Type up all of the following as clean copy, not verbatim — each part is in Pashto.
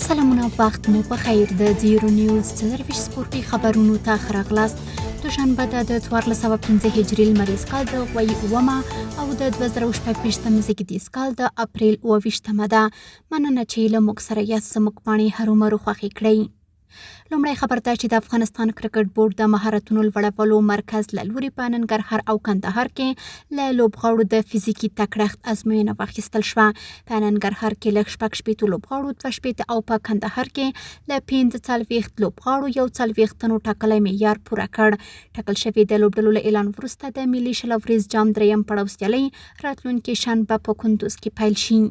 سلامونه وخت مو په خیر د زیرو نیوز سرویس سپورتي خبرونو ته خراغلاست دوشنبه د 1415 هجري لمریز کال د غوي اومه او د 2016 زیږدیز کال د اپریل 28مه ده. مننه چې له موږ سره یاست. زموږ پاڼې هرومرو خوښې کړئ. لومړی خبر ده چې د افغانستان کرکټ بورډ د مهارتونو لوړولو مرکز له لوري په ننګرهار او کندهار کې له لوبغاړو د فزیکي تکړښت ازموینه واخیستل شوه. په ننګرهار کې له 16 لوبغاړو 2 او په کندهار کې له 45 لوبغاړو 41 تنو ټاکلی معیار پوره کړ. ټاکل شوی د لوبډلو له اعلان وروسته د ملي شلوريز جام دریم پړاو سیالۍ راتلونکي شنبه په کندوز کې پیل شي.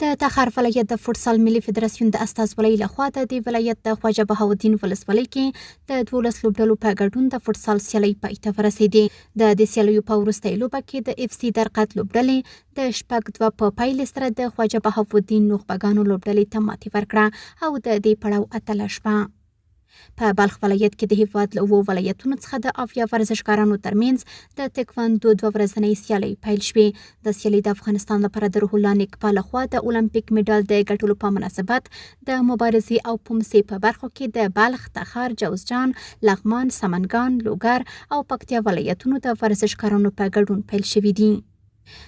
د تخار ولایت د فوټسال ملي فدراسیون د استازولۍ لخوا د دې ولایت د خواجه بهاوالدین ولسوالۍ کې د 12 لوبډلو په ګډون د فوټسال سیالۍ پای ته ورسېدې. د دې سیالیو په وروستۍ لوبه کې د اف سي درقد لوبډلې د 2 په پایلې سره د خواجه بهاوالدین نخبګانو لوبډلې ته ماتې ورکړه او د دې پړاو اتله شوه. په بلخ ولایت کې د هیواد له 7 ولایتونو څخه د اویا ورزشکارانو ترمنځ د تکواندو 2 ورځنۍ سیالۍ پیل شوې. د سیالۍ د افغانستان لپاره د روح الله نیکپا لخوا د اولمپیک میډال د ګټلو په مناسبت د مبارزې او پومسې په برخو کې د بلخ، تخار، جوزجان، لغمان، سمنګان، لوګر او پکتیا ولایتونو د ورزشکارانو په ګډون پیل شوي دي.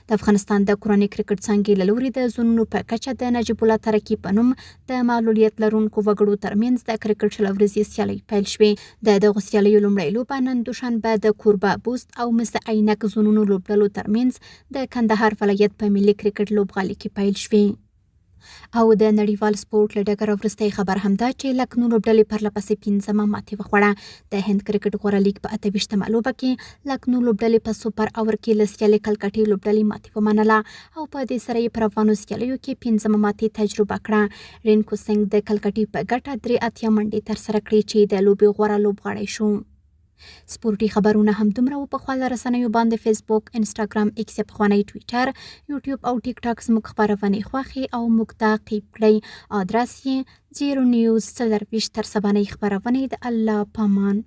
د افغانستان د کورنۍ کرکټ څانګې له لوري د زونونو په کچه د نجیب الله ترکي په نوم د معلولیت لرونکو وګړو ترمنځ د کرکټ شلوريزې سیالۍ پیل شوې. د دغو سیالیو لومړۍ لوبه نن دوشنبه د کوربه بوست او مس عینک زونونو لوبډلو ترمنځ د کندهار ولایت په ملي کرکټ لوبغالي کې پیل شوې. او د نړیوال سپورت له ډګره وروستی خبر هم ده چې لکنو لوبډلې پرلپسې 5مه ماتې وخوړه. د هند کرکټ غوره لیګ په 28مه لوبه کې لکنو لوبډلې په سوپر اور کې له سیالۍ کلکټې لوبډلې ماتې ومنله او په دې سره یې پر افغانو سیالیو کې 5مه ماتې تجربه کړه. رینکو سنگ د کلکټې په ګټه 3 منډې ترسره کړې چې د لوبې غوره لوبغاړی شو. سپورتي خبرونه هم دومره و په خپل رسنیو باندې فیسبوک، انسټاګرام، ایکس پخوانی ټویټر، یوټیوب او ټیک ټاک زموږ خبرونه خوښي او موږ تعقیب کړئ. ادرس یې 0 نیوز 24 تر سبانۍ خبرونه د الله پامان.